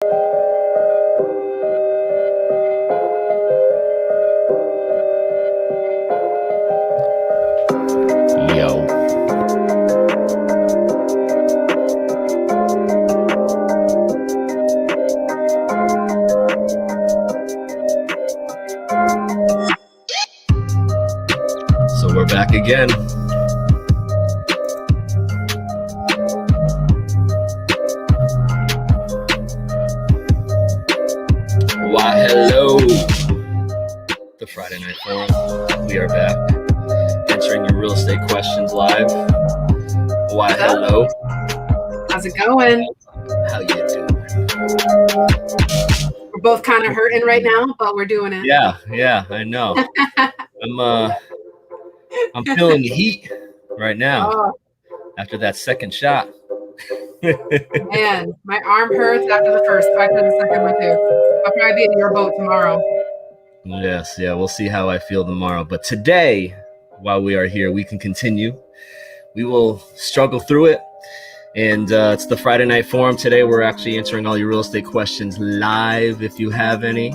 Yo. So we're back again. Why, hello. The Friday Night Forum. We are back. Answering your real estate questions live. Why, hello. How's it going? How you doing? We're both kind of hurting right now, but we're doing it. Yeah, I know. I'm feeling the heat right now after that second shot. Man, my arm hurts after the second one too. I'll probably be in your boat tomorrow. Yes, yeah, we'll see how I feel tomorrow. But today, while we are here, we can continue. We will struggle through it. And it's the Friday Night Forum. Today, we're actually answering all your real estate questions live, if you have any.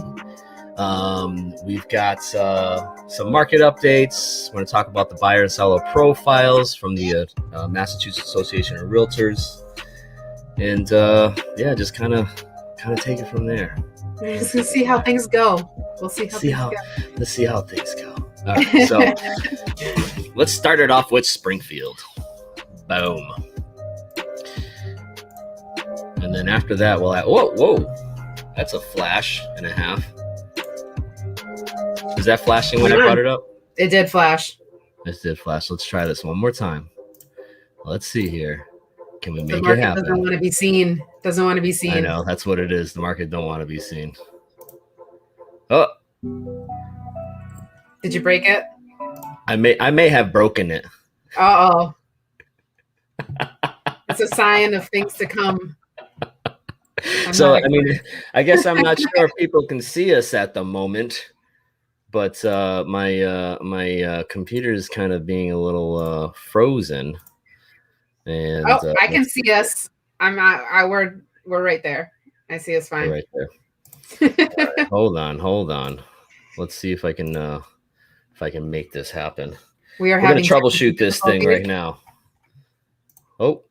We've got some market updates. We're going to talk about the buyer and seller profiles from the Massachusetts Association of Realtors. And yeah, just kind of take it from there. We're just gonna see how things go. We'll see how things go. Let's see how things go. All right, so let's start it off with Springfield. Boom. And then after that, we'll have, whoa, that's a flash and a half. Is that flashing when I brought it up? It did flash. It did flash. Let's try this one more time. Let's see here. Can we make it happen? The market doesn't want to be seen. Doesn't want to be seen. I know, that's what it is. The market don't want to be seen. Oh. Did you break it? I may have broken it. Uh-oh. It's a sign of things to come. I mean, I guess I'm not sure if people can see us at the moment, but my computer is kind of being a little frozen. And I can see us. We're right there. I see us fine. Right there. Right, hold on. Let's see if I can make this happen. We're going to troubleshoot this thing right now. Oh.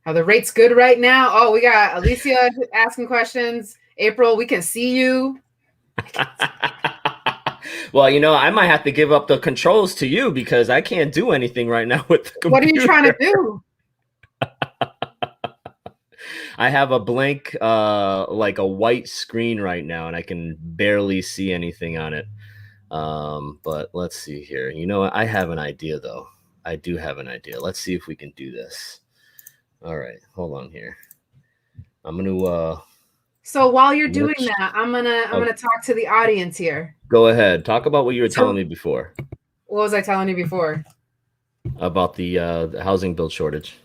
Are the rates good right now? Oh, we got Alicia asking questions. April, we can see you. Well, you know, I might have to give up the controls to you because I can't do anything right now with the computer. What are you trying to do? I have a blank, like a white screen right now, and I can barely see anything on it. But let's see here. You know what? I have an idea, though. I do have an idea. Let's see if we can do this. All right, hold on here. I'm gonna. So while you're doing that, I'm gonna talk to the audience here. Go ahead. Talk about what you were telling me before. What was I telling you before? About the housing build shortage.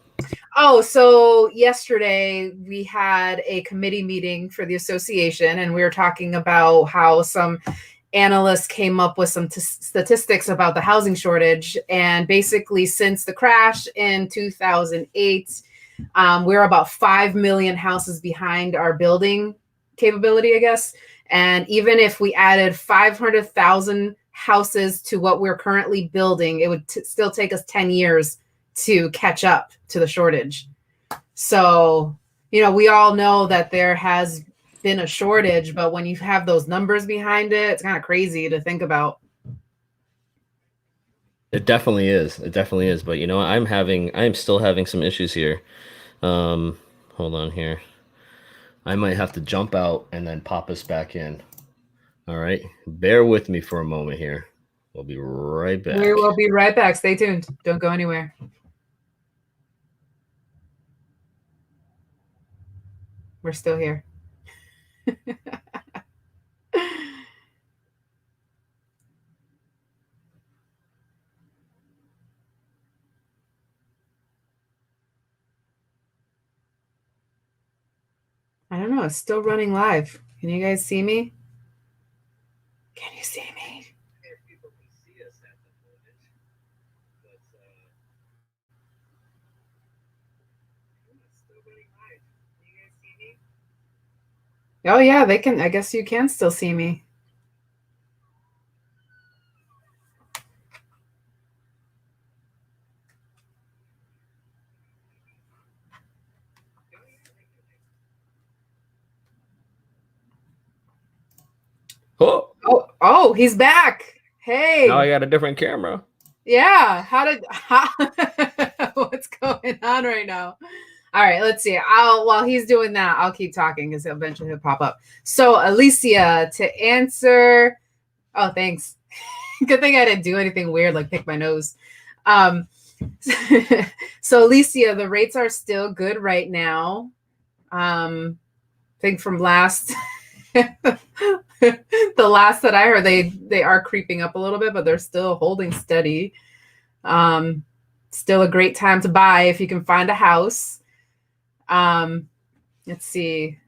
Oh, so yesterday we had a committee meeting for the association, and we were talking about how some analysts came up with some statistics about the housing shortage. And basically, since the crash in 2008, we're about 5 million houses behind our building capability, I guess. And even if we added 500,000 houses to what we're currently building, it would still take us 10 years to catch up to the shortage. So, you know, we all know that there has been a shortage, but when you have those numbers behind it, it's kind of crazy to think about. It definitely is. But you know, I am still having some issues here. Hold on here. I might have to jump out and then pop us back in. All right. Bear with me for a moment here. We'll be right back. We will be right back. Stay tuned. Don't go anywhere. We're still here. I don't know. It's still running live. Can you guys see me? Can you see me? People can see us at the moment, but it's still running Oh yeah, they can. I guess you can still see me. Oh, he's back. Hey. Now I got a different camera. Yeah. What's going on right now? All right, let's see. While he's doing that, I'll keep talking because eventually he'll pop up. So Alicia, to answer. Oh, thanks. Good thing I didn't do anything weird like pick my nose. So Alicia, the rates are still good right now. I think from last the last that I heard, they are creeping up a little bit, but they're still holding steady. Still a great time to buy if you can find a house. Let's see.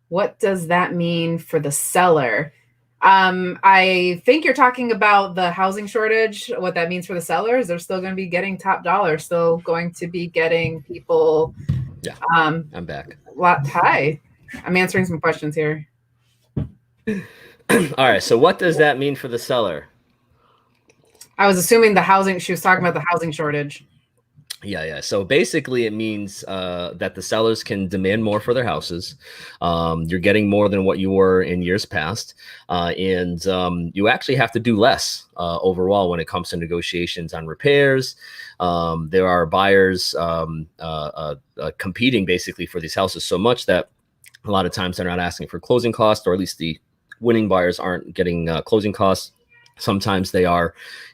What does that mean for the seller? I think you're talking about the housing shortage, what that means for the sellers. They're still going to be getting top dollar, still going to be getting people. Yeah, I'm back. Hi. I'm answering some questions here. All right. So what does that mean for the seller? I was assuming she was talking about the housing shortage. Yeah. So basically it means that the sellers can demand more for their houses. You're getting more than what you were in years past. And you actually have to do less overall when it comes to negotiations on repairs. There are buyers competing basically for these houses so much that a lot of times they're not asking for closing costs, or at least the winning buyers aren't getting closing costs. Sometimes they are,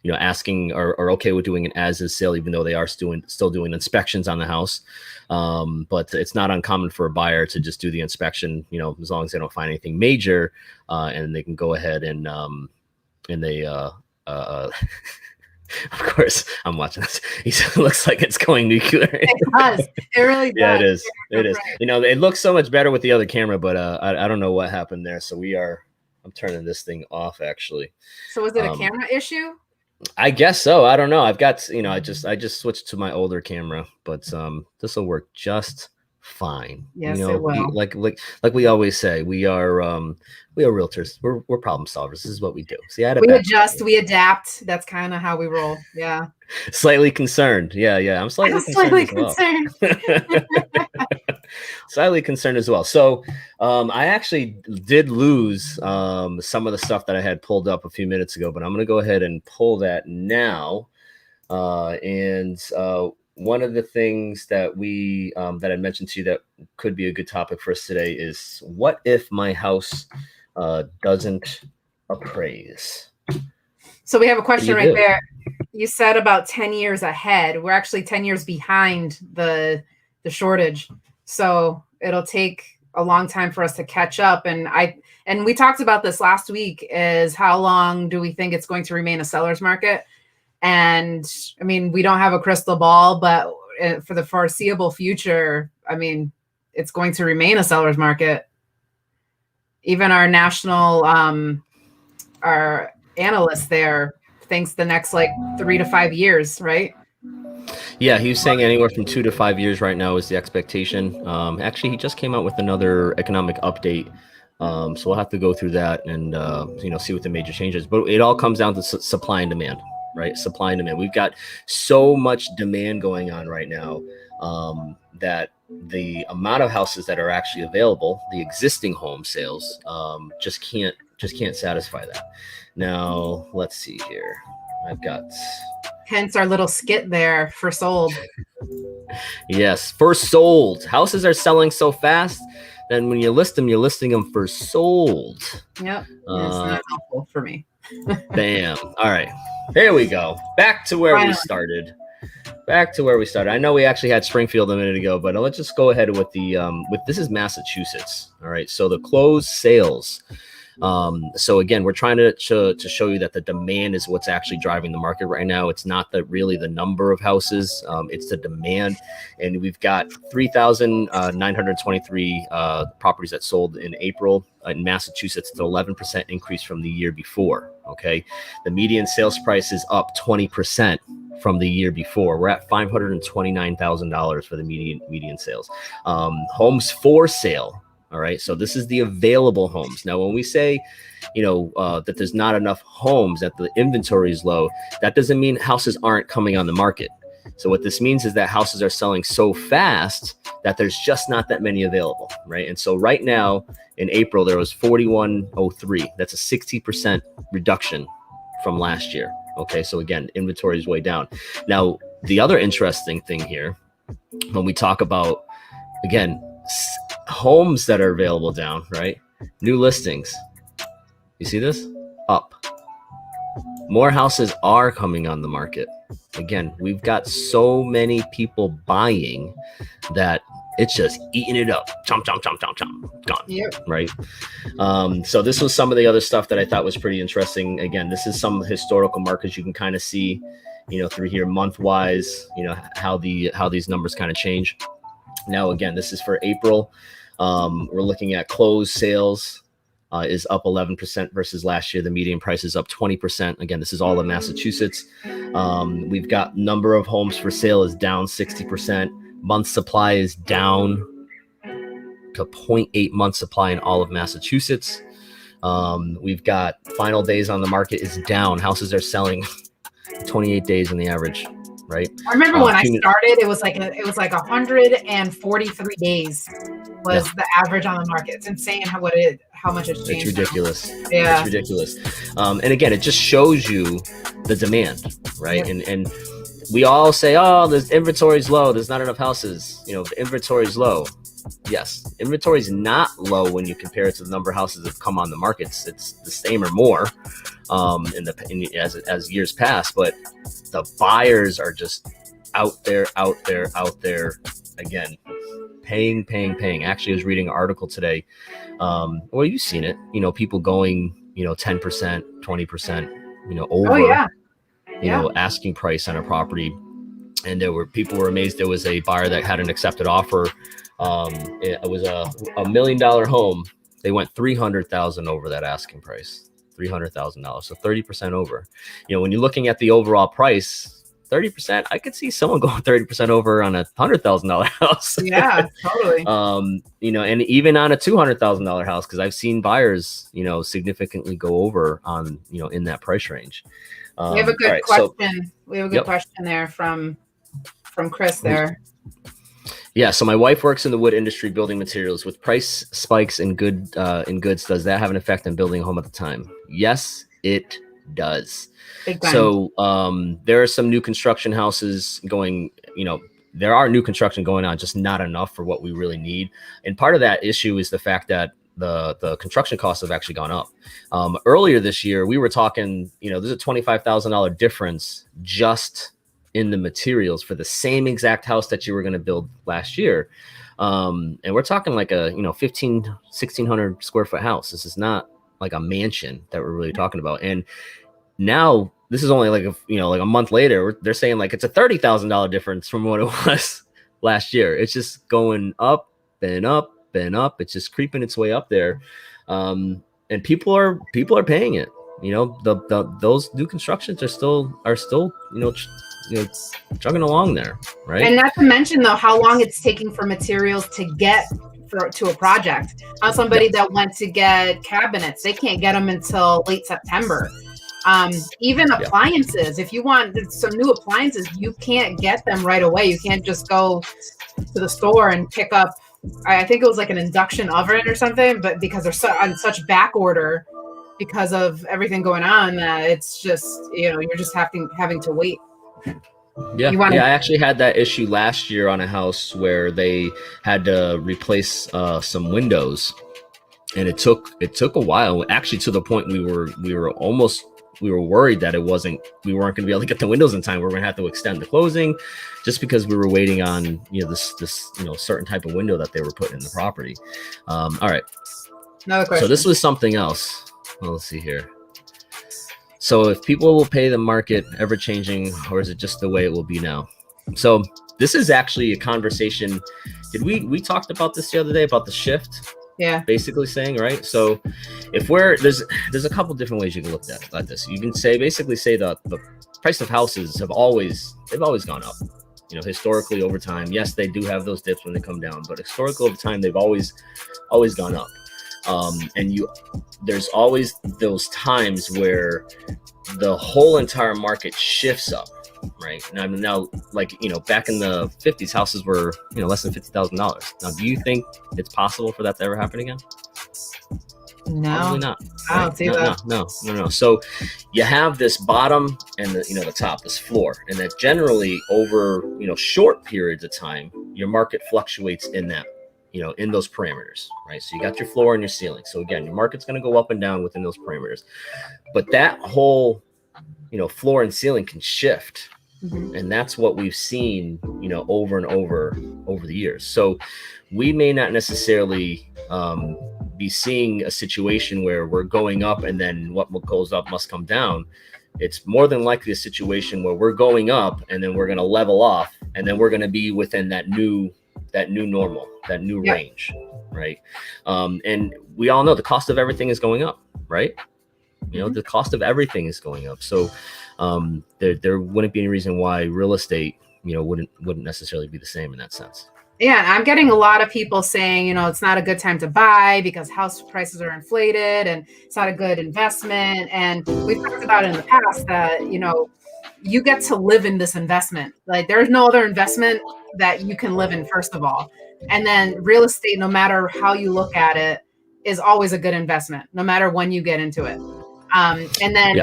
asking or okay with doing an as-is sale, even though they are still doing inspections on the house. But it's not uncommon for a buyer to just do the inspection, as long as they don't find anything major, and they can go ahead and they of course, I'm watching this. It looks like it's going nuclear. It does. It really does. Yeah, it is. It is. It looks so much better with the other camera, but I don't know what happened there. So I'm turning this thing off actually. So was it a camera issue? I guess so. I don't know. I've got, I just switched to my older camera, but this will work just fine. Yes, it will. Like we always say, we are realtors. We're problem solvers. This is what we do. See, we adjust, we adapt. That's kind of how we roll. Yeah. Slightly concerned. Yeah. I'm slightly concerned. Slightly concerned as well. So I actually did lose some of the stuff that I had pulled up a few minutes ago, but I'm going to go ahead and pull that now. And one of the things that that I mentioned to you that could be a good topic for us today is, what if my house doesn't appraise? So we have a question right there. You said about 10 years ahead. We're actually 10 years behind the shortage. So it'll take a long time for us to catch up. And we talked about this last week, is how long do we think it's going to remain a seller's market? And I mean, we don't have a crystal ball, but for the foreseeable future, I mean, it's going to remain a seller's market. Even our national, our analyst there thinks the next 3 to 5 years, right? Yeah, he was saying anywhere from 2 to 5 years right now is the expectation. Actually, he just came out with another economic update. So we'll have to go through that and, see what the major changes. But it all comes down to supply and demand, right? Supply and demand. We've got so much demand going on right now that the amount of houses that are actually available, the existing home sales, just can't satisfy that. Now, let's see here. I've got... Hence our little skit there for sold. Yes, for sold. Houses are selling so fast that when you list them, you're listing them for sold. Yep. It's not helpful for me. Bam. All right. There we go. Back to where we started. I know we actually had Springfield a minute ago, but let's just go ahead with this is Massachusetts. All right. So the closed sales. So again, we're trying to show you that the demand is what's actually driving the market right now. It's not really the number of houses, it's the demand. And we've got 3,923 properties that sold in April in Massachusetts. It's an 11% increase from the year before. Okay. The median sales price is up 20% from the year before. We're at $529,000 for the median sales. Homes for sale. All right. So this is the available homes. Now, when we say, that there's not enough homes, that the inventory is low, that doesn't mean houses aren't coming on the market. So what this means is that houses are selling so fast that there's just not that many available, right? And so right now in April, there was 4103. That's a 60% reduction from last year. Okay, so again, inventory is way down. Now, the other interesting thing here, when we talk about, again, homes that are available down, right? New listings. You see this? Up. More houses are coming on the market. Again, we've got so many people buying that it's just eating it up. Chomp, chomp, chomp, chomp, chomp. Gone. Yep. Right. So this was some of the other stuff that I thought was pretty interesting. Again, this is some historical markers you can kind of see, through here month wise, how these numbers kind of change. Now, again, this is for April. We're looking at closed sales. Is up 11% versus last year. The median price is up 20%. Again, this is all in Massachusetts. We've got number of homes for sale is down 60%. Month supply is down to 0.8 month supply in all of Massachusetts. We've got final days on the market is down. Houses are selling 28 days in the average, right? I remember when I started, it was like 143 days was the average on the market. It's insane how much it's changed. It's ridiculous. Now. Yeah, it's ridiculous. And again, it just shows you the demand, right? Yeah. And we all say, oh, the inventory is low. There's not enough houses. The inventory is low. Yes, inventory is not low when you compare it to the number of houses that have come on the market. It's the same or more as years pass, but the buyers are just out there again, paying. Actually, I was reading an article today. Well, you've seen it. People going, 10%, 20%, over. Asking price on a property, and people were amazed. There was a buyer that had an accepted offer. It was a $1 million home. They went $300,000 over that asking price, $300,000, so 30% over. When you're looking at the overall price, 30%, I could see someone going 30% over on a $100,000 house. Yeah, totally. And even on a $200,000 house, because I've seen buyers, significantly go over on, in that price range. We have a good question. We have a good question there from Chris there. Yeah. So my wife works in the wood industry, building materials. With price spikes in goods, does that have an effect on building a home at the time? Yes, it does. So there are some new construction houses going, there are new construction going on, just not enough for what we really need. And part of that issue is the fact that the construction costs have actually gone up. Earlier this year, we were talking, there's a $25,000 difference just in the materials for the same exact house that you were going to build last year. And we're talking like a, 1,600 square foot house. This is not like a mansion that we're really talking about. And now this is only like a month later, they're saying like it's a $30,000 difference from what it was last year. It's just going up and up and up. It's just creeping its way up there. And people are paying it. Those new constructions are still chugging along there, right? And not to mention though how long it's taking for materials to get to a project. Somebody that went to get cabinets, they can't get them until late September. Even appliances, if you want some new appliances, you can't get them right away. You can't just go to the store and pick up, I think it was like an induction oven or something, but because they're on such back order because of everything going on, that it's just, you're just having to wait. Yeah, I actually had that issue last year on a house where they had to replace some windows, and it took a while, actually, to the point we were worried that we weren't going to be able to get the windows in time. We were going to have to extend the closing just because we were waiting on, this certain type of window that they were putting in the property. All right. Another question. So this was something else. Well, let's see here. So if people will pay the market ever changing, or is it just the way it will be now? So this is actually a conversation. We talked about this the other day about the shift? Yeah. Basically saying, right? So if there's a couple different ways you can look at this. You can basically say the price of houses they've always gone up. Historically over time. Yes, they do have those dips when they come down, but historically over time they've always gone up. And there's always those times where the whole entire market shifts up, right? Now, like, back in the 50s, houses were, less than $50,000. Now, do you think it's possible for that to ever happen again? No, probably not. I don't see that. No. So you have this bottom and the top, this floor, and that generally over, short periods of time, your market fluctuates in that, in those parameters, right? So you got your floor and your ceiling. So again, your market's going to go up and down within those parameters, but that whole, floor and ceiling can shift. Mm-hmm. And that's what we've seen, over and over the years. So we may not necessarily be seeing a situation where we're going up and then what goes up must come down. It's more than likely a situation where we're going up and then we're going to level off, and then we're going to be within that new normal, that new range, right? And we all know the cost of everything is going up, right? The cost of everything is going up. So there wouldn't be any reason why real estate, wouldn't necessarily be the same in that sense. Yeah, I'm getting a lot of people saying, it's not a good time to buy because house prices are inflated and it's not a good investment. And we've talked about it in the past that, you get to live in this investment. Like, there's no other investment that you can live in, first of all. And then real estate, no matter how you look at it, is always a good investment, no matter when you get into it. And then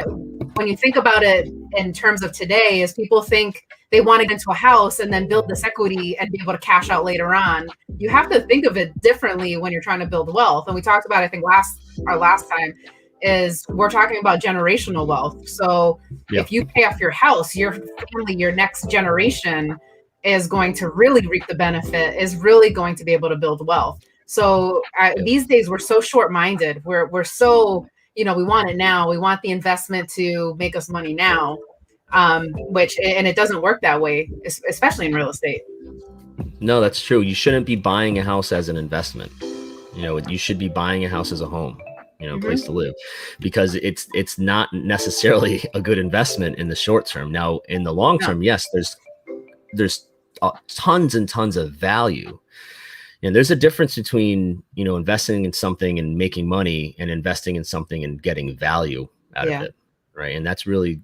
when you think about it in terms of today, is people think they want to get into a house and then build this equity and be able to cash out later on. You have to think of it differently when you're trying to build wealth. And we talked about, I think our last time, is we're talking about generational wealth. So if you pay off your house, your family, your next generation is going to really reap the benefit, is really going to be able to build wealth. So these days we're so short-minded. We're so, we want it now. We want the investment to make us money now, and it doesn't work that way, especially in real estate. No, that's true. You shouldn't be buying a house as an investment. You should be buying a house as a home, place to live, because it's not necessarily a good investment in the short term. Now, in the long term, yes, there's tons and tons of value. And there's a difference between, investing in something and making money and investing in something and getting value out of it. Right. And that's really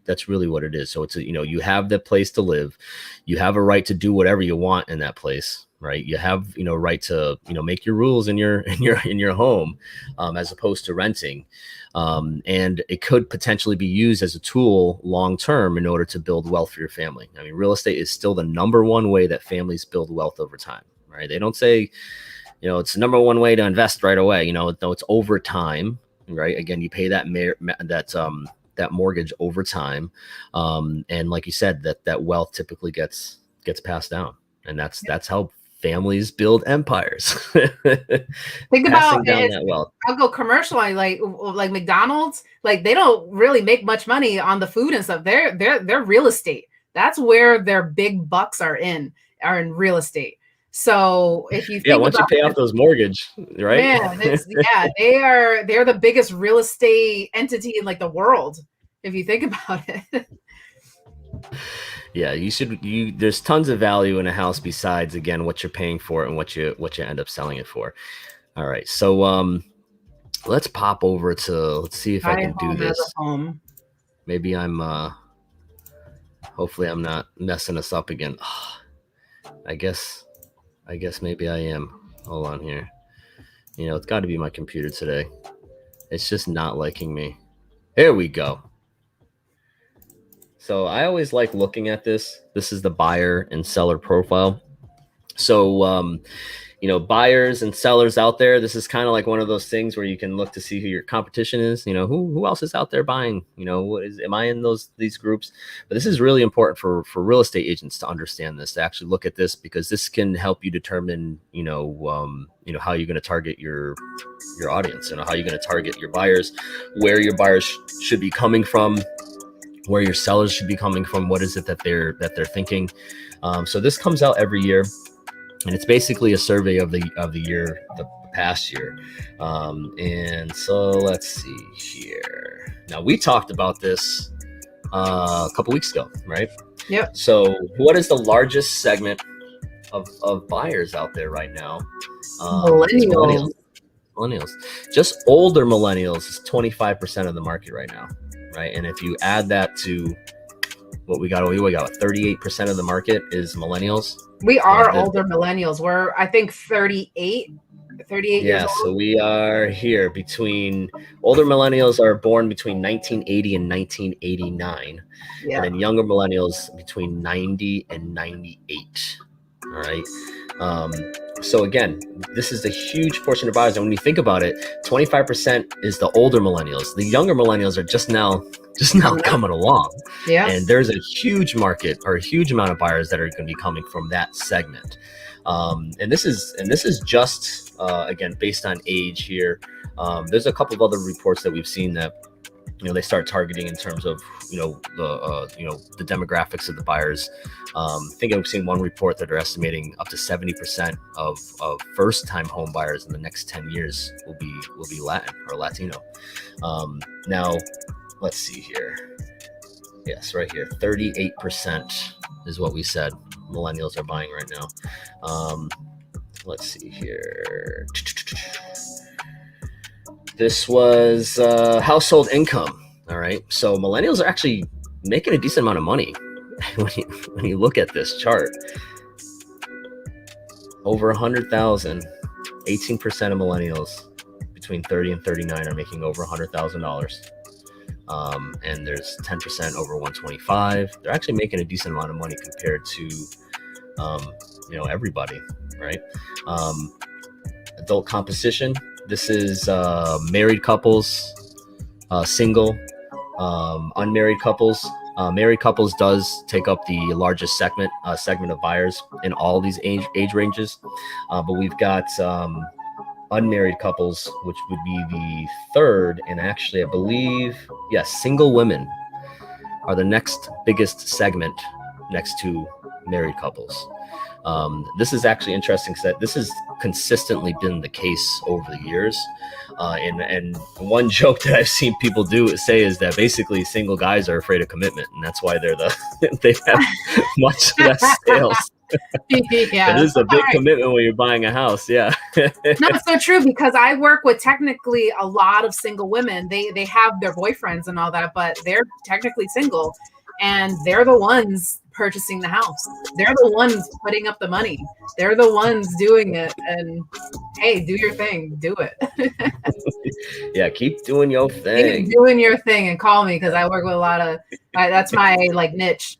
what it is. So it's, you have the place to live. You have a right to do whatever you want in that place. Right. You have, right to, make your rules in your home, as opposed to renting. And it could potentially be used as a tool long term in order to build wealth for your family. I mean, real estate is still the number one way that families build wealth over time. Right. They don't say, it's the number one way to invest right away. No, it's over time. Right. Again, you pay that mortgage over time. And like you said, that wealth typically gets passed down. And that's how families build empires. Think about that wealth. I'll go commercial, like McDonald's, like they don't really make much money on the food and stuff. They're real estate. That's where their big bucks are in real estate. So if you think once you pay off those mortgage, right? They're the biggest real estate entity in the world, if you think about it. Yeah, there's tons of value in a house besides, again, what you're paying for and what you end up selling it for. All right. So let's pop over let's see if I can do this. Maybe hopefully I'm not messing us up again. I guess maybe I am. Hold on here. It's got to be my computer today. It's just not liking me. Here we go. So I always like looking at this. This is the buyer and seller profile. So, buyers and sellers out there, this is kind of like one of those things where you can look to see who your competition is. Who else is out there buying? Am I in these groups? But this is really important for real estate agents to understand this, to actually look at this, because this can help you determine, how you're going to target your audience, how you're going to target your buyers, where your buyers should be coming from, where your sellers should be coming from. What is it that they're thinking? So this comes out every year, and it's basically a survey of the year, the past year. And so let's see here. Now, we talked about this a couple weeks ago, right? Yep. So what is the largest segment of buyers out there right now? It's Millennials. millennials. Just older millennials is 25% of the market right now, right? And if you add that to what we got 38% of the market is millennials. We are older millennials. We're, I think, 38 years old. So we are here between older millennials are born between 1980 and 1989. Yeah. And then younger millennials between 90 and 98. All right. So again, this is a huge portion of buyers. And when you think about it, 25% is the older millennials. The younger millennials are just now coming along. Yeah. And there's a huge market or a huge amount of buyers that are going to be coming from that segment. And this is just, again, based on age here. There's a couple of other reports that we've seen that, they start targeting in terms of, the demographics of the buyers. I think I've seen one report that are estimating up to 70% of first-time home buyers in the next 10 years will be Latin or Latino. Now, let's see here. Yes, right here, 38% is what we said millennials are buying right now. Let's see here. This was household income. All right. So millennials are actually making a decent amount of money when you look at this chart. Over 100,000, 18% of millennials between 30 and 39 are making over $100,000. And there's 10% over 125. They're actually making a decent amount of money compared to, everybody, right? Adult composition. This is married couples, single, unmarried couples. Married couples does take up the largest segment of buyers in all these age ranges, but we've got unmarried couples, which would be the third, and actually I believe, yes, single women are the next biggest segment next to married couples. This is actually interesting because this has consistently been the case over the years. And one joke that I've seen people say is that basically single guys are afraid of commitment, and that's why they have much less sales. Yeah, it is a big commitment when you're buying a house. Yeah. No, it's so true, because I work with technically a lot of single women. They have their boyfriends and all that, but they're technically single, and they're the ones purchasing the house. They're the ones putting up the money. They're the ones doing it. And hey, do your thing. Do it. Yeah, keep doing your thing. Keep doing your thing and call me, because I work with a lot of. That's my niche.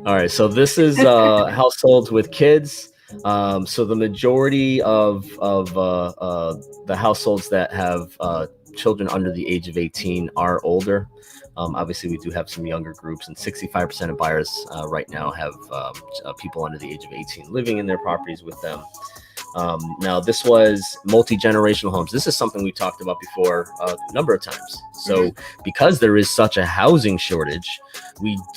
All right, so this is households with kids. So the majority of the households that have children under the age of 18 are older. Obviously, we do have some younger groups, and 65% of buyers right now have people under the age of 18 living in their properties with them. Now, this was multi-generational homes. This is something we talked about before a number of times. So because there is such a housing shortage,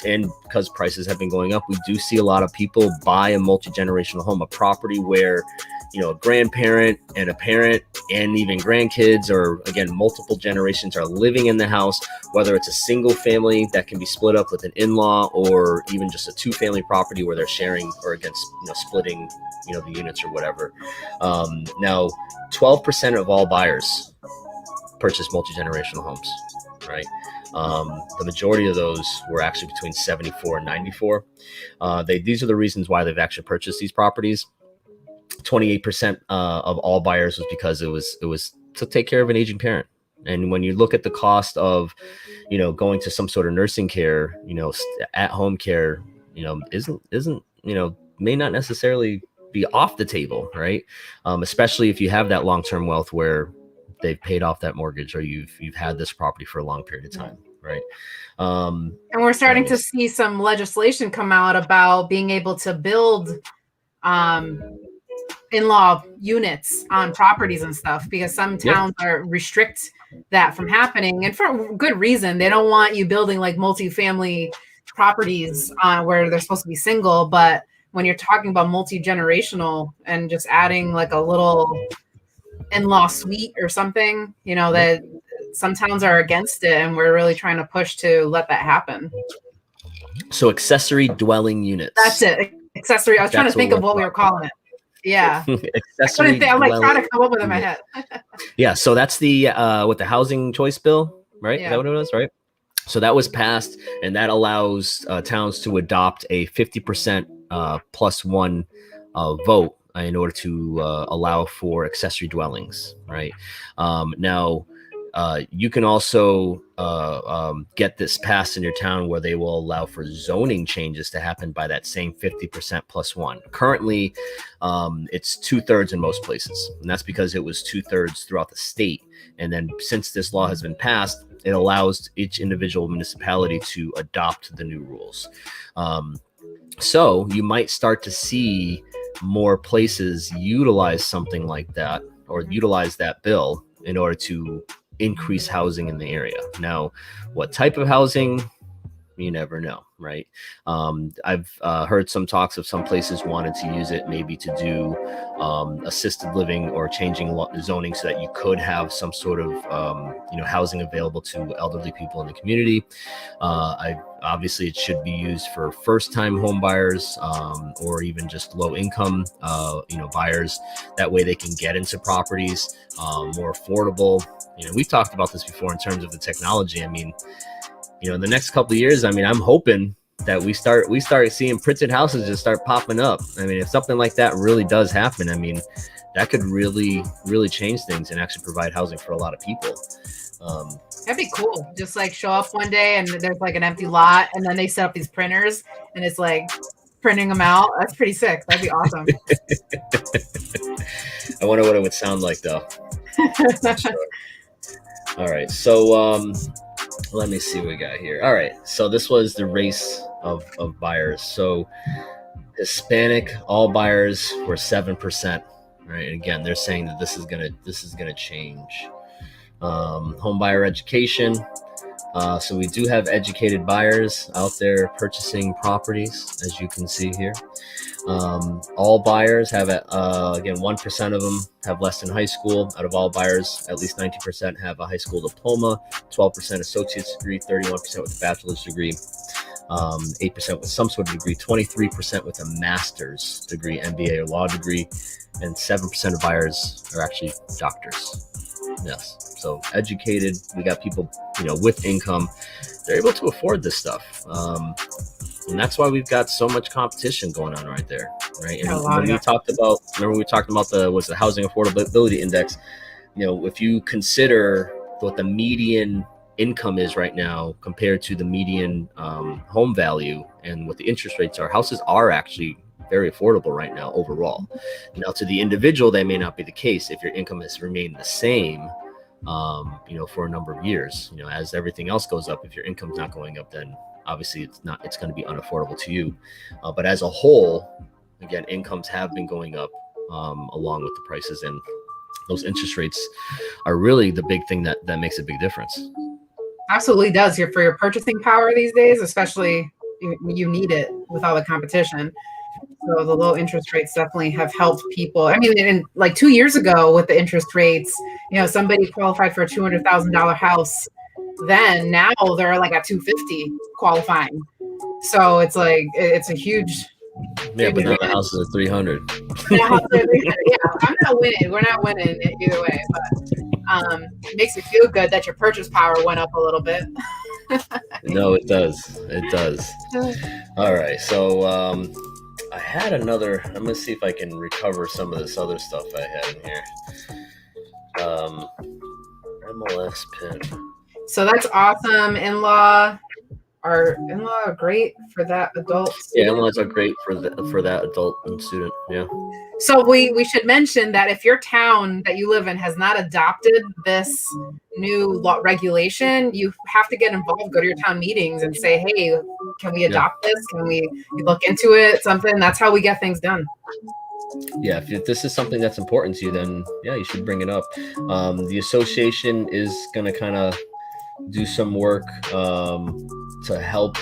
and because prices have been going up, we do see a lot of people buy a multi-generational home, a property where, a grandparent and a parent and even grandkids, or again, multiple generations are living in the house, whether it's a single family that can be split up with an in-law, or even just a two-family property where they're sharing, or again, splitting, the units or whatever. Now, 12% of all buyers purchase multi-generational homes, right? The majority of those were actually between 74 and 94. These are the reasons why they've actually purchased these properties. 28% of all buyers was because it was to take care of an aging parent. And when you look at the cost of, going to some sort of nursing care, at home care, isn't may not necessarily be off the table, right? Especially if you have that long-term wealth where they've paid off that mortgage, or you've had this property for a long period of time, right? And we're starting to see some legislation come out about being able to build in-law units on properties and stuff, because some towns restrict that from happening, and for good reason. They don't want you building multi-family properties where they're supposed to be single. But when you're talking about multi-generational and just adding a little in-law suite or something, that some towns are against it, and we're really trying to push to let that happen. So accessory dwelling units. That's it. Accessory. I was trying to think of what we were calling it. Yeah. Accessory I'm like trying to come up with it in my head. Yeah. So that's the with the housing choice bill, right? Yeah. Is that what it was, right? So that was passed, and that allows towns to adopt a 50% plus one vote in order to allow for accessory dwellings, right? Now, you can also get this passed in your town where they will allow for zoning changes to happen by that same 50% plus one. Currently, it's 2/3 in most places, and that's because it was 2/3 throughout the state. And then since this law has been passed, it allows each individual municipality to adopt the new rules. So you might start to see more places utilize something like that, or utilize that bill in order to increase housing in the area. Now, what type of housing? You never know, right? I've heard some talks of some places wanted to use it maybe to do assisted living or changing zoning so that you could have some sort of housing available to elderly people in the community. Obviously, it should be used for first-time home buyers or even just low-income buyers. That way, they can get into properties more affordable. We've talked about this before in terms of the technology. I mean, in the next couple of years, I mean, I'm hoping that we start seeing printed houses just start popping up. I mean, if something like that really does happen, I mean, that could really, really change things and actually provide housing for a lot of people. That'd be cool. Just like show up one day and there's like an empty lot, and then they set up these printers and it's like printing them out. That's pretty sick. That'd be awesome. I wonder what it would sound like, though. Sure. All right, so let me see what we got here. All right, so this was the race of buyers. So Hispanic all buyers were 7%. Right, and again, they're saying that this is gonna change. Home buyer education. So we do have educated buyers out there purchasing properties, as you can see here. All buyers have, again, 1% of them have less than high school. Out of all buyers, at least 90% have a high school diploma, 12% associate's degree, 31% with a bachelor's degree, 8% with some sort of degree, 23% with a master's degree, MBA or law degree, and 7% of buyers are actually doctors. Yes. So educated, we got people, with income, they're able to afford this stuff. And that's why we've got so much competition going on right there. Right. And when we talked about, remember we talked about the housing affordability index, if you consider what the median income is right now compared to the median home value and what the interest rates are, houses are actually very affordable right now overall. Now, to the individual, that may not be the case if your income has remained the same, for a number of years. As everything else goes up, if your income's not going up, then obviously it's going to be unaffordable to you. But as a whole, again, incomes have been going up along with the prices, and those interest rates are really the big thing that makes a big difference. Absolutely does. For your purchasing power these days, especially you need it with all the competition. So the low interest rates definitely have helped people. I mean, like 2 years ago with the interest rates, somebody qualified for a $200,000 house. Then now they're like at $250 qualifying. So it's like, it's a huge. Yeah, but now the houses are $300. Yeah, I'm not winning. We're not winning either way, but it makes you feel good that your purchase power went up a little bit. No, it does. It does. All right. So I had another, I'm going to see if I can recover some of this other stuff I had in here. MLS pin. So that's awesome. In-law are great for that adult student. Yeah, in-laws are great for that adult and student. Yeah. So we should mention that if your town that you live in has not adopted this new law regulation, you have to get involved, go to your town meetings and say, hey, can we adopt this? Can we look into it? Something. That's how we get things done. Yeah, if this is something that's important to you, then yeah, you should bring it up. The association is going to kind of do some work to help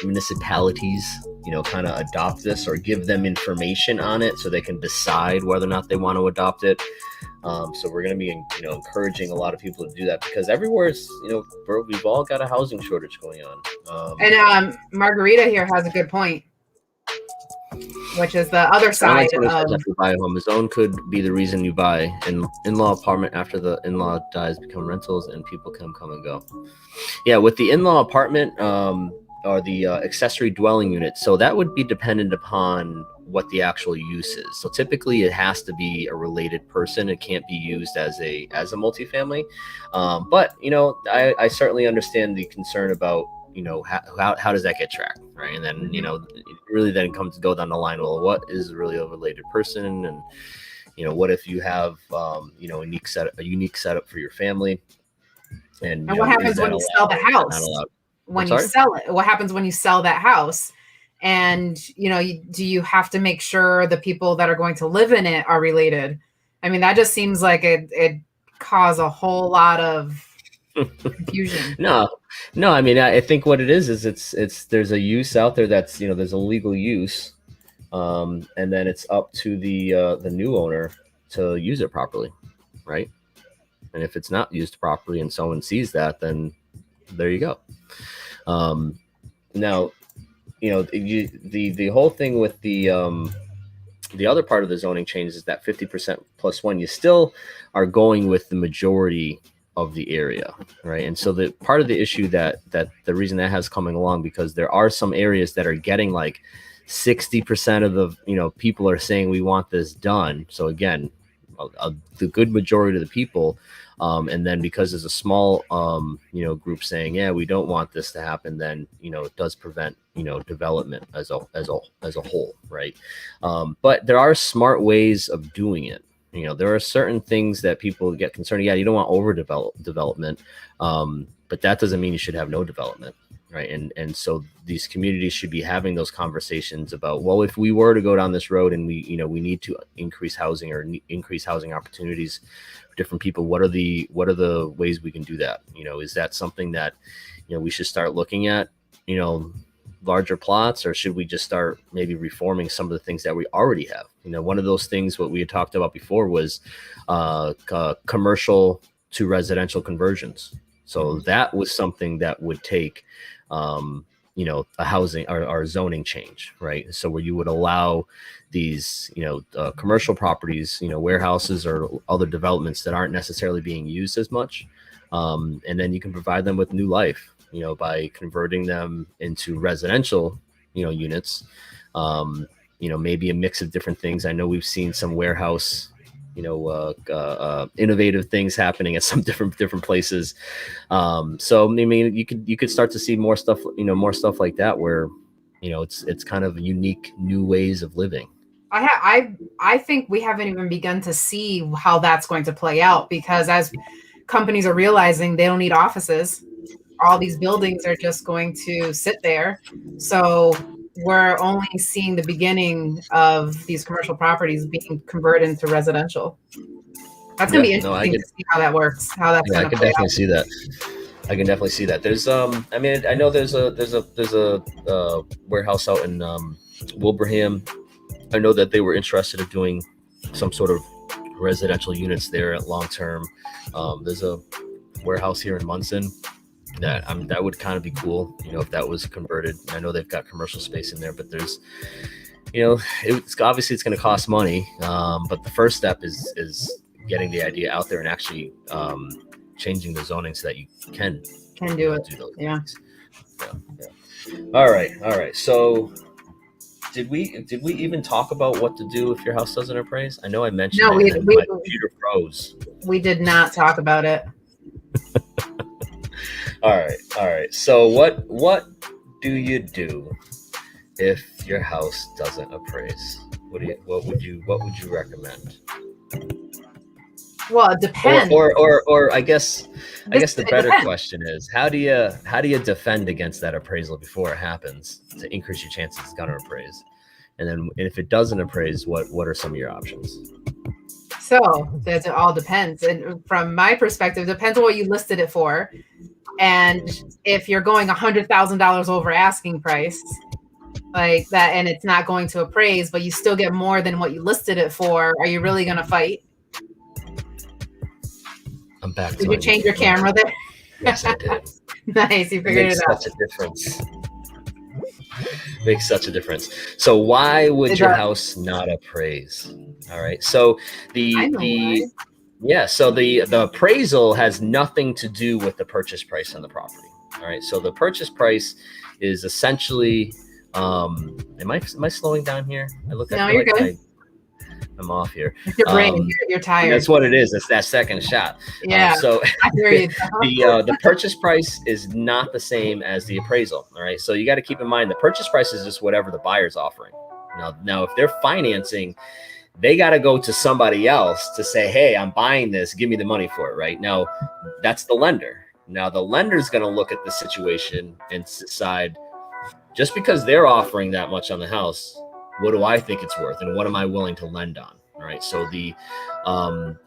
municipalities kind of adopt this or give them information on it so they can decide whether or not they want to adopt it. So we're going to be, encouraging a lot of people to do that, because everywhere's, we've all got a housing shortage going on. And Margarita here has a good point, which is the other side of after you buy a home. A zone could be the reason you buy an in-law apartment after the in-law dies, become rentals, and people can come and go. Yeah, with the in-law apartment or the accessory dwelling unit, so that would be dependent upon what the actual use is. So typically it has to be a related person. It can't be used as a multifamily. But I certainly understand the concern about how does that get tracked, right? And then it really then comes to go down the line, well, what is really a related person? And what if you have a unique setup for your family? And what happens when you sell the house? When you sell it, what happens when you sell that house? And do you have to make sure the people that are going to live in it are related? I mean, that just seems like it cause a whole lot of confusion. No, I mean, I think what it is it's there's a use out there that's there's a legal use, and then it's up to the new owner to use it properly, right? And if it's not used properly and someone sees that, then there you go. Now, the whole thing with the other part of the zoning change is that 50% plus one, you still are going with the majority of the area, right? And so the part of the issue that the reason that has coming along, because there are some areas that are getting like 60% of the people are saying we want this done. So again, the good majority of the people, and then because there's a small group saying, yeah, we don't want this to happen, then it does prevent development as a whole, right? But there are smart ways of doing it. There are certain things that people get concerned. Yeah, you don't want overdevelopment, but that doesn't mean you should have no development, right? And so these communities should be having those conversations about, well, if we were to go down this road and we need to increase housing or increase housing opportunities for different people, what are the ways we can do that? Is that something that we should start looking at? Larger plots, or should we just start maybe reforming some of the things that we already have? One of those things, what we had talked about before, was commercial to residential conversions. So that was something that would take a housing or zoning change, right? So where you would allow these commercial properties, warehouses or other developments that aren't necessarily being used as much, and then you can provide them with new life by converting them into residential, units, maybe a mix of different things. I know we've seen some warehouse, innovative things happening at some different places. So, I mean, you could start to see more stuff like that, where, it's kind of unique new ways of living. I think we haven't even begun to see how that's going to play out, because as companies are realizing they don't need offices, all these buildings are just going to sit there. So we're only seeing the beginning of these commercial properties being converted into residential. That's going to be interesting to see how that works, how that's going to play out. I can definitely see that. There's, I mean, I know there's a warehouse out in Wilbraham. I know that they were interested in doing some sort of residential units there at long term. There's a warehouse here in Munson that would kind of be cool, if that was converted. I know they've got commercial space in there, but there's, it's obviously it's going to cost money. But the first step is getting the idea out there and actually changing the zoning so that you can do it. Yeah. All right. So did we even talk about what to do if your house doesn't appraise? I know I mentioned it. My computer froze. We did not talk about it. All right. So what do you do if your house doesn't appraise? What would you recommend? Well, it depends. Or I guess the better question is, how do you defend against that appraisal before it happens to increase your chances it's gonna appraise? And then if it doesn't appraise, what are some of your options? So that all depends. And from my perspective, it depends on what you listed it for. And if you're going $100,000 over asking price like that, and it's not going to appraise, but you still get more than what you listed it for, are you really going to fight? I'm back to Did my you change your meeting. camera there? Yes, I did. Nice, you figured Makes it out. such a difference. Makes such a difference. So why would It your does. house not appraise? All right. So I know why. the appraisal has nothing to do with the purchase price on the property. All right. So the purchase price is essentially am I slowing down here? No, feel you're like good. I'm off here. It's your brain. You're tired. That's what it is. It's that second shot. Yeah, So I hear you. the purchase price is not the same as the appraisal. All right. So you got to keep in mind the purchase price is just whatever the buyer's offering. Now, if they're financing, they got to go to somebody else to say, hey, I'm buying this. Give me the money for it. Right now, that's the lender. Now, the lender's going to look at the situation and decide, just because they're offering that much on the house, what do I think it's worth? And what am I willing to lend on? All right. So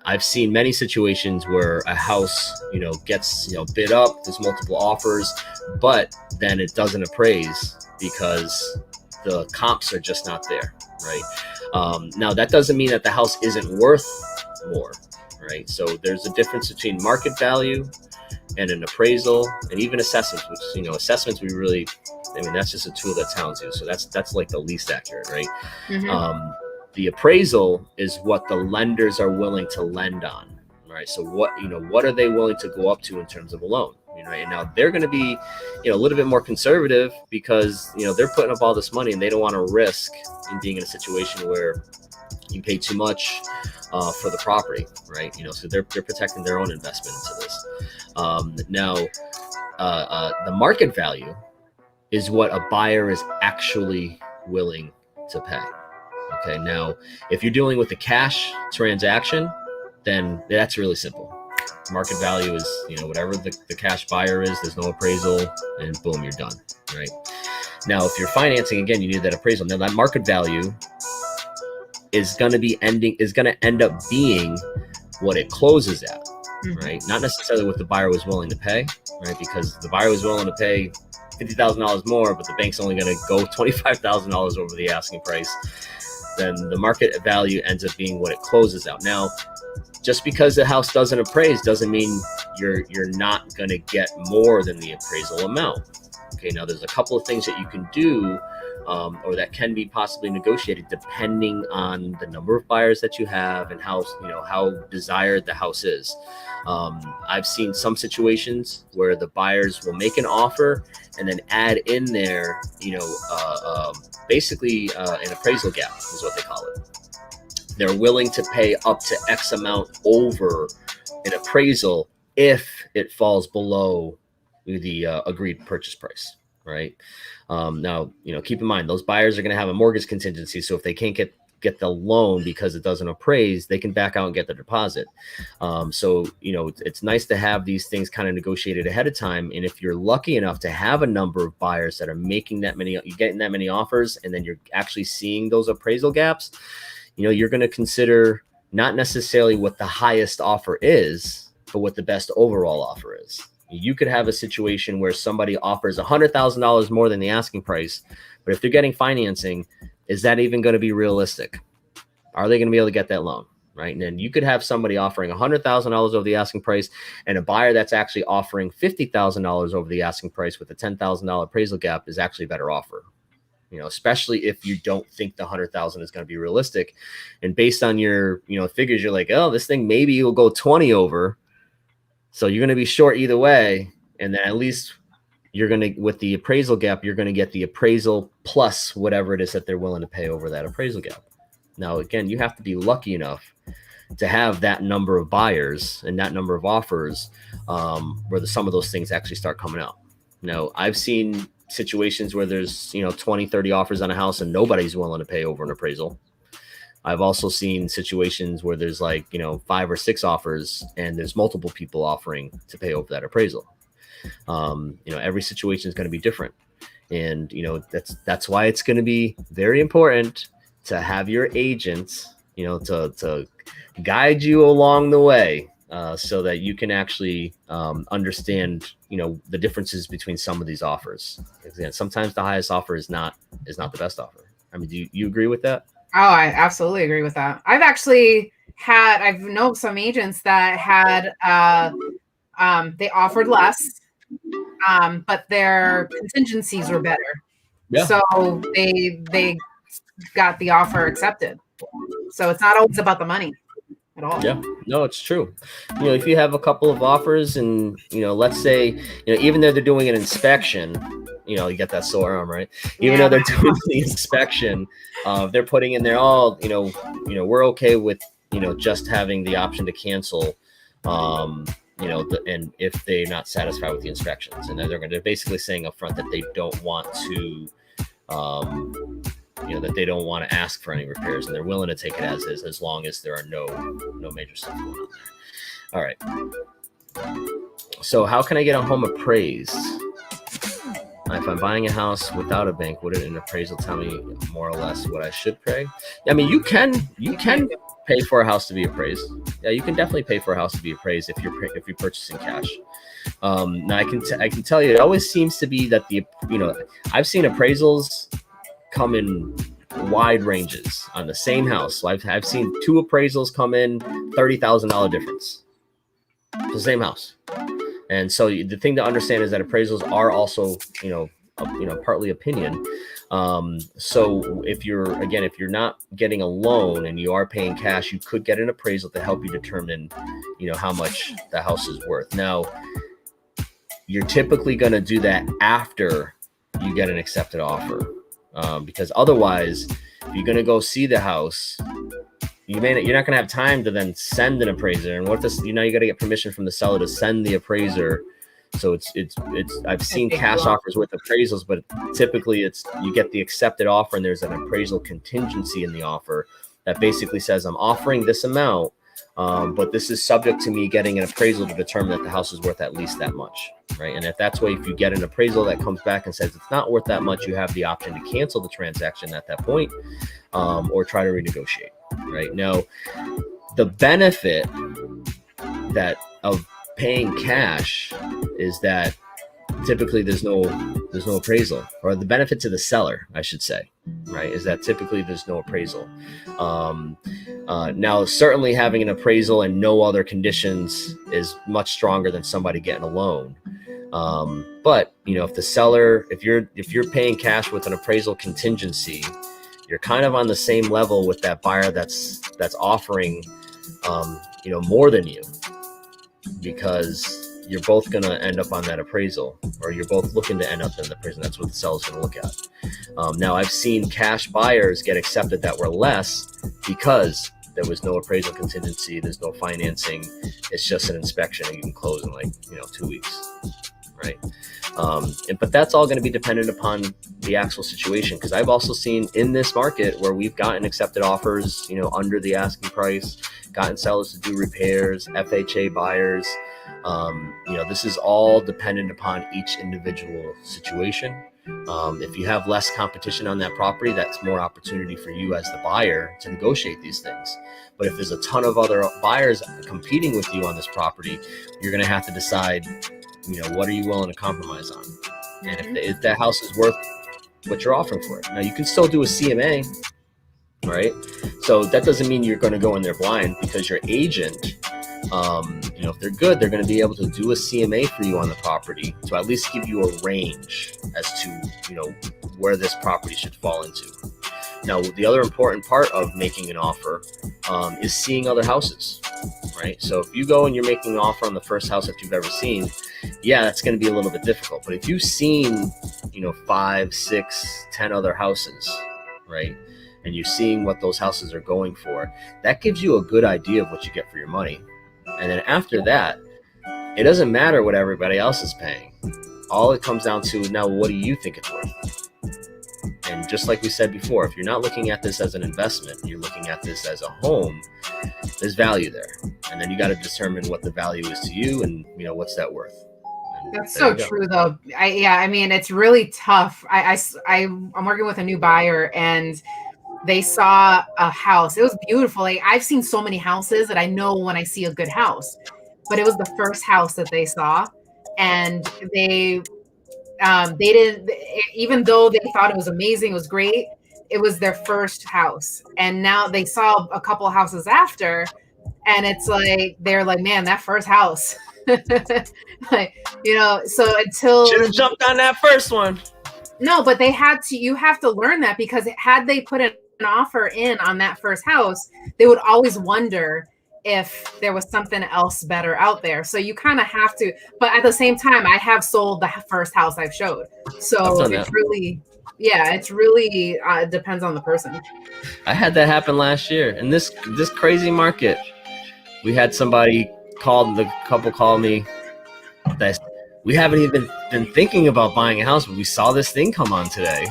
I've seen many situations where a house, gets, bid up, there's multiple offers, but then it doesn't appraise because the comps are just not there. Right. Now that doesn't mean that the house isn't worth more. Right. So there's a difference between market value and an appraisal and even assessments, which, assessments, that's just a tool that towns use. So that's like the least accurate, right? Mm-hmm. The appraisal is what the lenders are willing to lend on, right? So what are they willing to go up to in terms of a loan? And now they're going to be, a little bit more conservative because, they're putting up all this money and they don't want to risk in being in a situation where you pay too much for the property, right? So they're protecting their own investment into this. The market value is what a buyer is actually willing to pay. Okay. Now, if you're dealing with a cash transaction, then that's really simple. Market value is, whatever the cash buyer is, there's no appraisal, and boom, you're done. Right. Now, if you're financing, again, you need that appraisal. Now that market value is going to end up being what it closes at. Mm-hmm. Right. Not necessarily what the buyer was willing to pay, right? Because the buyer was willing to pay $50,000 more, but the bank's only going to go $25,000 over the asking price. Then the market value ends up being what it closes out. Now, just because the house doesn't appraise doesn't mean you're not going to get more than the appraisal amount. Okay. Now there's a couple of things that you can do, or that can be possibly negotiated depending on the number of buyers that you have and how desired the house is. I've seen some situations where the buyers will make an offer and then add in there, basically an appraisal gap is what they call it. They're willing to pay up to X amount over an appraisal if it falls below the agreed purchase price. Right. Now, keep in mind, those buyers are going to have a mortgage contingency. So if they can't get the loan because it doesn't appraise, they can back out and get the deposit. So, it's nice to have these things kind of negotiated ahead of time. And if you're lucky enough to have a number of buyers that are making you're getting that many offers, and then you're actually seeing those appraisal gaps, you're going to consider not necessarily what the highest offer is, but what the best overall offer is. You could have a situation where somebody offers $100,000 more than the asking price, but if they're getting financing, is that even going to be realistic? Are they going to be able to get that loan? Right. And then you could have somebody offering $100,000 over the asking price and a buyer that's actually offering $50,000 over the asking price with a $10,000 appraisal gap is actually a better offer. Especially if you don't think the 100,000 is going to be realistic. And based on your, figures, you're like, oh, this thing maybe will go 20 over. So you're going to be short either way. And then at least you're going to, with the appraisal gap, you're going to get the appraisal plus whatever it is that they're willing to pay over that appraisal gap. Now, again, you have to be lucky enough to have that number of buyers and that number of offers where some of those things actually start coming out. Now, I've seen situations where there's, 20, 30 offers on a house and nobody's willing to pay over an appraisal. I've also seen situations where there's 5 or 6 offers and there's multiple people offering to pay over that appraisal. Every situation is going to be different. And, that's why it's going to be very important to have your agents, to guide you along the way so that you can actually understand, the differences between some of these offers. Again, sometimes the highest offer is not the best offer. I mean, do you agree with that? Oh, I absolutely agree with that. I've actually I've known some agents that had they offered less, but their contingencies were better. Yeah. So they got the offer accepted. So it's not always about the money at all. Yeah, no, it's true. If you have a couple of offers and, let's say, even though they're doing an inspection, you get that sore arm, right? Even though they're doing the inspection, they're putting in there all, we're okay with, just having the option to cancel, and if they're not satisfied with the inspections, and then they're basically saying up front that they don't want to, that they don't want to ask for any repairs, and they're willing to take it as is, as long as there are no major stuff going on there. All right. So how can I get a home appraised? If I'm buying a house without a bank, would an appraisal tell me more or less what I should pay? I mean, you can pay for a house to be appraised. Yeah, you can definitely pay for a house to be appraised if you're purchasing cash. Now I can tell you, it always seems to be that I've seen appraisals come in wide ranges on the same house. So I've seen 2 appraisals come in $30,000 difference. It's the same house. And so the thing to understand is that appraisals are also, partly opinion. So if you're not getting a loan and you are paying cash, you could get an appraisal to help you determine, how much the house is worth. Now, you're typically going to do that after you get an accepted offer. Because otherwise, if you're going to go see the house, you're not going to have time to then send an appraiser. And what this, you got to get permission from the seller to send the appraiser. So I've seen cash offers with appraisals, but typically you get the accepted offer and there's an appraisal contingency in the offer that basically says, I'm offering this amount, but this is subject to me getting an appraisal to determine that the house is worth at least that much, right? And if you get an appraisal that comes back and says it's not worth that much, you have the option to cancel the transaction at that point, or try to renegotiate, right? Now, the benefit of paying cash is that typically there's no appraisal, or the benefit to the seller, I should say, right, is that typically there's no appraisal. Now, certainly having an appraisal and no other conditions is much stronger than somebody getting a loan. But if the seller, if you're paying cash with an appraisal contingency, you're kind of on the same level with that buyer that's offering, more than you, because you're both going to end up on that appraisal, or you're both looking to end up in the appraisal. That's what the seller's going to look at. Now, I've seen cash buyers get accepted that were less because there was no appraisal contingency. There's no financing. It's just an inspection, and you can close in 2 weeks, right? But that's all going to be dependent upon the actual situation, because I've also seen in this market where we've gotten accepted offers, under the asking price, gotten sellers to do repairs, FHA buyers. This is all dependent upon each individual situation. If you have less competition on that property, that's more opportunity for you as the buyer to negotiate these things. But if there's a ton of other buyers competing with you on this property, you're going to have to decide, what are you willing to compromise on? And if that house is worth what you're offering for it. Now, you can still do a CMA, right? So that doesn't mean you're going to go in there blind, because your agent, if they're good, they're going to be able to do a CMA for you on the property to at least give you a range as to, where this property should fall into. Now, the other important part of making an offer is seeing other houses, right? So if you go and you're making an offer on the first house that you've ever seen, yeah, that's going to be a little bit difficult. But if you've seen, 5, 6, 10 other houses, right, and you're seeing what those houses are going for, that gives you a good idea of what you get for your money. And then after that, it doesn't matter what everybody else is paying. All it comes down to now, what do you think it's worth? And just like we said before, if you're not looking at this as an investment, you're looking at this as a home, there's value there. And then you got to determine what the value is to you and, what's that worth. And that's so true, though. It's really tough. I'm working with a new buyer, and they saw a house. It was beautiful. I've seen so many houses that I know when I see a good house, but it was the first house that they saw, and they didn't, even though they thought it was amazing, it was great, it was their first house. And now they saw a couple of houses after, And it's like, they're like, man, that first house, like, so until should have jumped on that first one. No, but you have to learn that, because had they put an offer in on that first house, they would always wonder if there was something else better out there. So you kind of have to, but at the same time, I have sold the first house I've showed. So it's really, depends on the person. I had that happen last year in this crazy market. We had somebody the couple called me that we haven't even been thinking about buying a house, but we saw this thing come on today.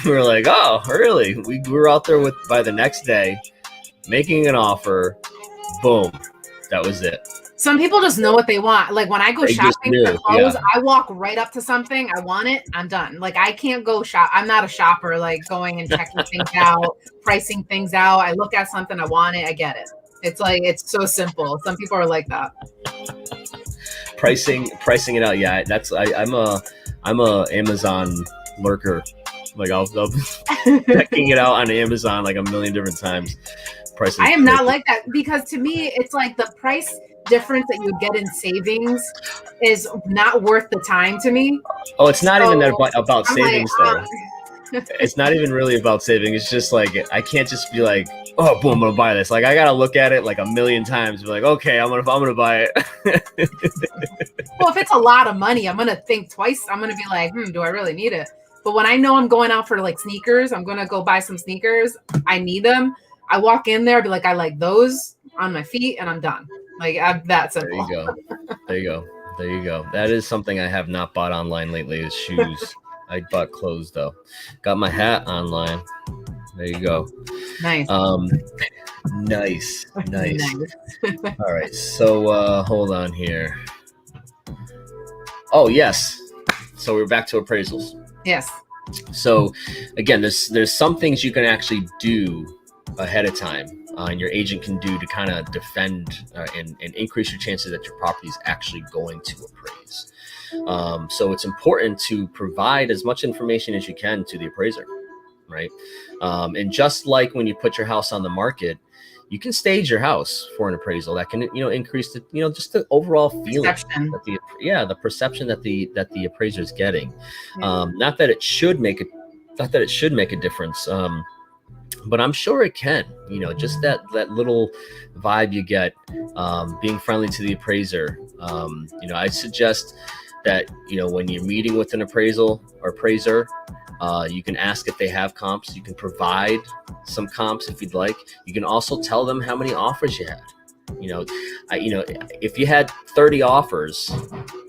We were like, oh, really? We were out there by the next day, making an offer. Boom. That was it. Some people just know what they want. Like when I go shopping for clothes, I walk right up to something. I want it. I'm done. Like I can't go shop. I'm not a shopper, like going and checking things out, pricing things out. I look at something, I want it, I get it. It's like, it's so simple. Some people are like that. Pricing it out. Yeah, I'm a Amazon lurker. Like I'll checking it out on Amazon like a million different times. I am not like that, because to me, it's like the price difference that you get in savings is not worth the time to me. Oh, it's not even about savings though. It's not even really about saving. It's just like, I can't just be like, oh, boom, I'm gonna buy this. Like I gotta look at it like a million times. Be like, okay, I'm gonna buy it. Well, if it's a lot of money, I'm gonna think twice. I'm gonna be like, do I really need it? But when I know I'm going out for like sneakers, I'm gonna go buy some sneakers. I need them. I walk in there, be like, I like those on my feet, and I'm done. Like I'm that simple. There you go. That is something I have not bought online lately, is shoes. I bought clothes though. Got my hat online. There you go. Nice. Nice. All right. So hold on here. Oh yes. So we're back to appraisals. Yes. So again, there's some things you can actually do ahead of time, and your agent can do to kind of defend and increase your chances that your property is actually going to appraise. So it's important to provide as much information as you can to the appraiser, right? And just like when you put your house on the market, you can stage your house for an appraisal that can, increase the, just the overall feeling, the perception that the appraiser is getting. Not that it should make a difference. But I'm sure it can, just that little vibe you get, being friendly to the appraiser. I suggest that, when you're meeting with an appraisal or appraiser, you can ask if they have comps. You can provide some comps if you'd like. You can also tell them how many offers you had. If you had 30 offers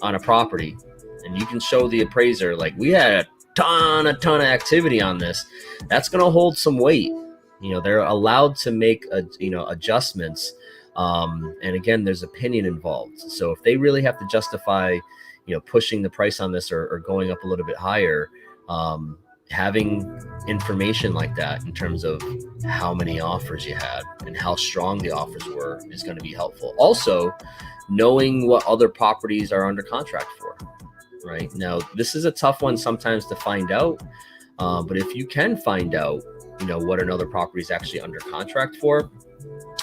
on a property, and you can show the appraiser, like, we had a ton of activity on this, that's going to hold some weight. They're allowed to make adjustments. And again, there's opinion involved. So if they really have to justify, pushing the price on this or going up a little bit higher, having information like that in terms of how many offers you had and how strong the offers were is going to be helpful. Also, knowing what other properties are under contract for. Right now, this is a tough one sometimes to find out, but if you can find out, what another property is actually under contract for,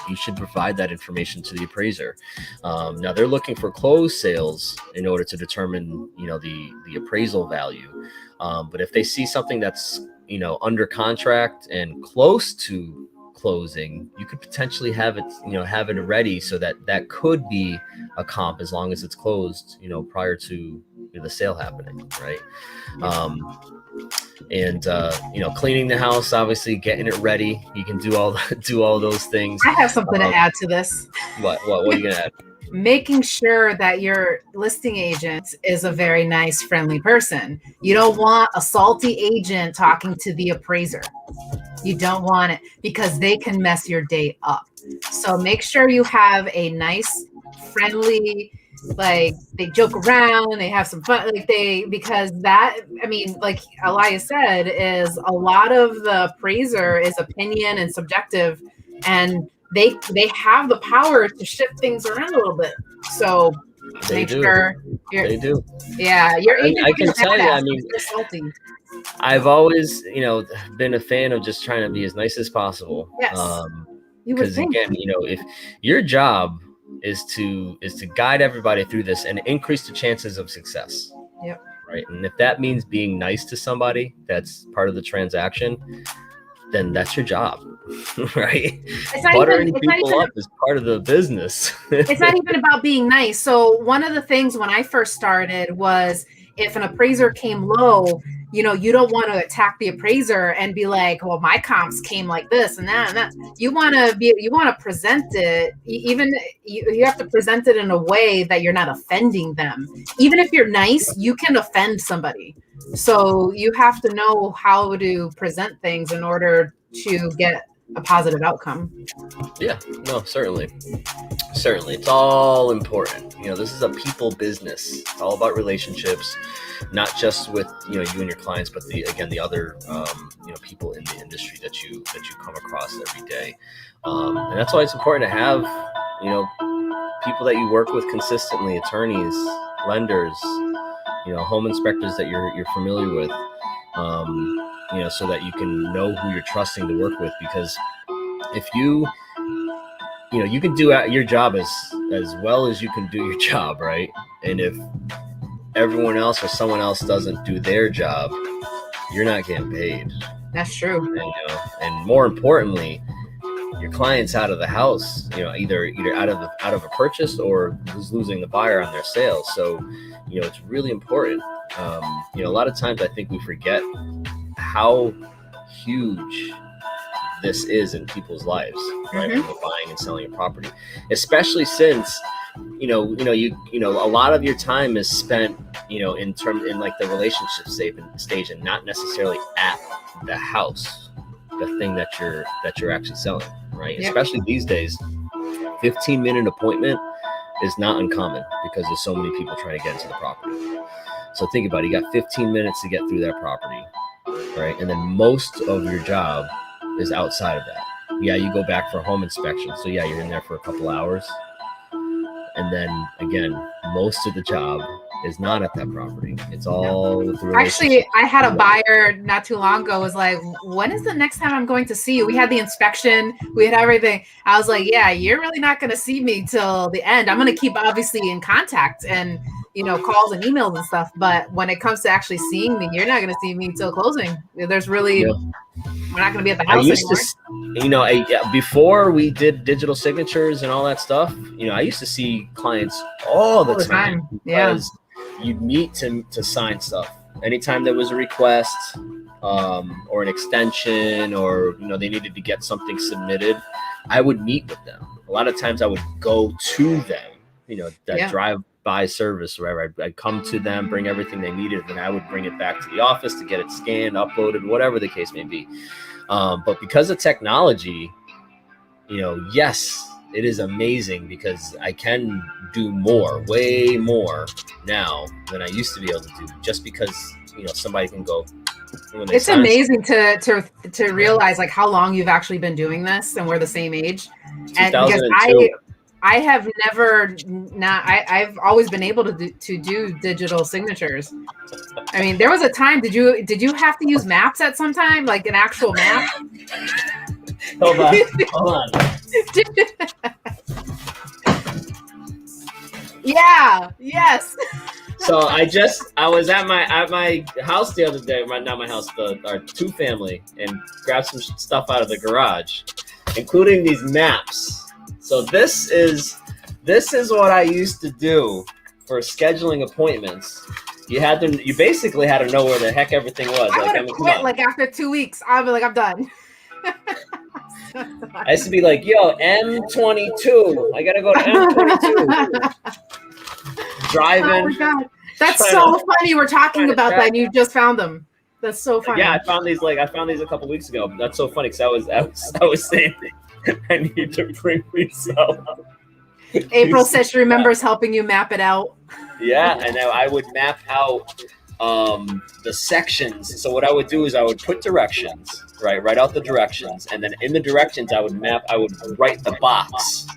you should provide that information to the appraiser. Now they're looking for closed sales in order to determine, the appraisal value. But if they see something that's, under contract and close to closing, you could potentially have it ready so that could be a comp as long as it's closed, prior to the sale happening, right? Cleaning the house, obviously getting it ready. You can do all those things. I have something to add to this. What are you gonna add? Making sure that your listing agent is a very nice, friendly person. You don't want a salty agent talking to the appraiser. You don't want it, because they can mess your day up. So make sure you have a nice, friendly, like, they joke around, they have some fun, because that, like Elias said, is a lot of the appraiser is opinion and subjective, and they have the power to shift things around a little bit. So make sure they do. Yeah, your agent. I can tell you, salty. I've always, been a fan of just trying to be as nice as possible. Yes. You would Because think. again, if your job is to guide everybody through this and increase the chances of success. Yep. Right. And if that means being nice to somebody that's part of the transaction, then that's your job. Right. Buttering people up is part of the business. It's not even about being nice. So one of the things when I first started was if an appraiser came low, you don't want to attack the appraiser and be like, well, my comps came like this and that and that. You want to present it, even you have to present it in a way that you're not offending them. Even if you're nice, you can offend somebody. So you have to know how to present things in order to get a positive outcome. Yeah, no, certainly. It's all important. This is a people business. It's all about relationships, not just with you and your clients, but the other people in the industry that you come across every day. And that's why it's important to have people that you work with consistently, attorneys, lenders, home inspectors that you're familiar with, so that you can know who you're trusting to work with. Because if you can do your job as well as you can do your job, right? And if everyone else or someone else doesn't do their job, you're not getting paid. That's true. And more importantly, your client's out of the house, either out of a purchase or who's losing the buyer on their sale. So, it's really important. A lot of times I think we forget how huge this is in people's lives, right? When you're buying and selling a property, especially since a lot of your time is spent in like the relationship stage and not necessarily at the house, the thing that you're actually selling, right? Yep. Especially these days, 15-minute appointment is not uncommon because there's so many people trying to get into the property. So think about it, you got 15 minutes to get through that property, right? And then most of your job is outside of that. Yeah, you go back for a home inspection. So yeah, you're in there for a couple hours. And then again, most of the job is not at that property. It's all through. Actually, I had a buyer not too long ago was like, when is the next time I'm going to see you? We had the inspection, we had everything. I was like, yeah, you're really not going to see me till the end. I'm going to keep obviously in contact and calls and emails and stuff. But when it comes to actually seeing me, you're not going to see me till closing. There's really, we're not going to be at the house anymore. Before we did digital signatures and all that stuff, I used to see clients all the time. Because you'd meet to sign stuff. Anytime there was a request or an extension or, they needed to get something submitted, I would meet with them. A lot of times I would go to them, drive-by service, wherever I'd come to them, bring everything they needed, and I would bring it back to the office to get it scanned, uploaded, whatever the case may be. But because of technology, yes, it is amazing because I can do way more now than I used to be able to do, just because somebody can go. It's amazing to realize like how long you've actually been doing this, and we're the same age. And because I have never I've always been able to do digital signatures. I mean, there was a time. Did you have to use maps at some time, like an actual map? Hold on. Yeah. Yes. So I was at my house the other day, not my house, our 2-family, and grabbed some stuff out of the garage, including these maps. So this is what I used to do for scheduling appointments. You basically had to know where the heck everything was. I quit like after 2 weeks. I'll be like, I'm done. I used to be like, yo, M22. I gotta go to M22. Driving. Oh my God. That's so funny. We're talking about that and you just found them. That's so funny. Yeah, I found these a couple weeks ago. That's so funny because I was saying I need to bring these up. April says she remembers helping you map it out. Yeah, and I would map out the sections. So what I would do is I would put directions, write out the directions, and then in the directions I would write the box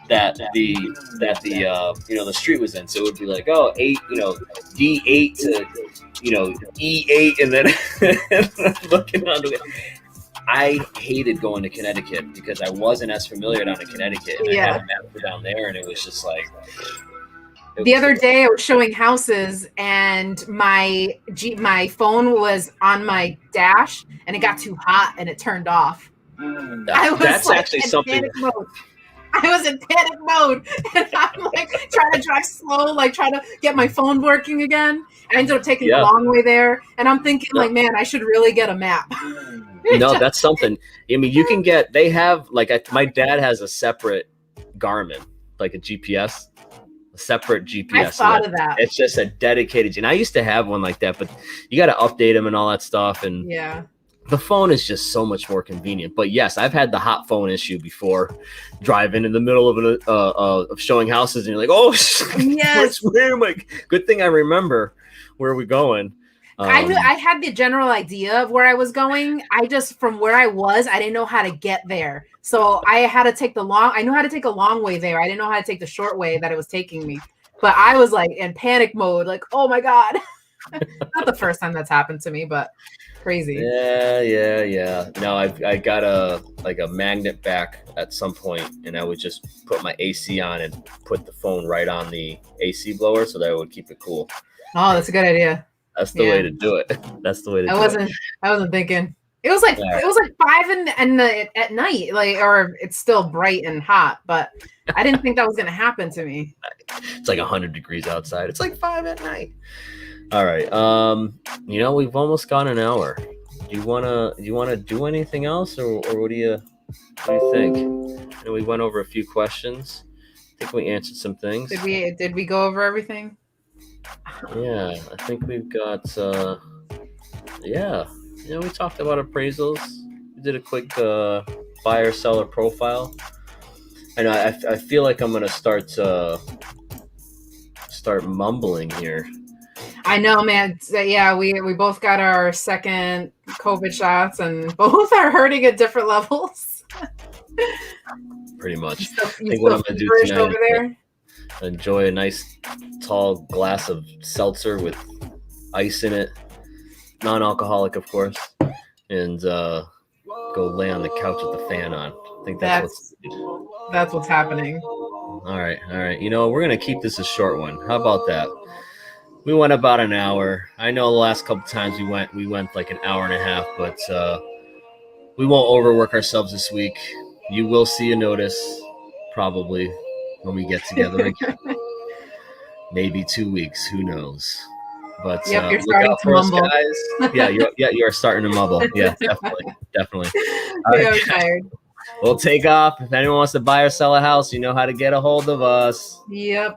that the street was in. So it would be like, D8 to E8, and then looking onto it. I hated going to Connecticut because I wasn't as familiar down in Connecticut, and I had a map for down there, and it was just like. The other day I was showing houses and my phone was on my dash and it got too hot and it turned off. I was That's like actually in something. panic mode. I was in panic mode and I'm like trying to drive slow, like trying to get my phone working again. I ended up taking the long way there, and I'm thinking like, man, I should really get a map. No, that's something. I mean, you can get. They have like my dad has a separate Garmin, like a GPS. Separate GPS. I thought of that. It's just a dedicated, and I used to have one like that, but you got to update them and all that stuff. And the phone is just so much more convenient. But yes, I've had the hot phone issue before, driving in the middle of showing houses, and you're like, oh, yes, where am I? Good thing I remember where we're going. I had the general idea of where I was going. I just, from where I was, I didn't know how to get there. So I had to take I knew how to take a long way there. I didn't know how to take the short way that it was taking me. But I was like in panic mode, like, oh my God. Not the first time that's happened to me, but crazy. Yeah. No, I got a magnet back at some point, and I would just put my AC on and put the phone right on the AC blower so that it would keep it cool. Oh, that's a good idea. That's the way to do it. That's the way to do it. I wasn't thinking. It was like 5 at night, like, or it's still bright and hot, but I didn't think that was gonna happen to me. It's like 100 degrees outside. It's like 5 at night. All right. We've almost gone an hour. Do you wanna do anything else, or what do you think? We went over a few questions. I think we answered some things. Did we go over everything? Yeah, I think we've got. We talked about appraisals. We did a quick buyer seller profile. I know. I feel like I'm gonna start mumbling here. I know, man. Yeah, we both got our second COVID shots, and both are hurting at different levels. Pretty much. I think what I'm gonna do tonight over there. Enjoy a nice tall glass of seltzer with ice in it, non-alcoholic, of course, and go lay on the couch with the fan on. I think that's what's happening. All right. We're gonna keep this a short one. How about that? We went about an hour. I know the last couple times we went like an hour and a half, but we won't overwork ourselves this week. You will see a notice probably when we get together again. Maybe 2 weeks, who knows? But you're starting to mumble, guys. You're starting to mumble. Yeah, definitely. I'm tired. We'll take off. If anyone wants to buy or sell a house, you know how to get a hold of us. Yep.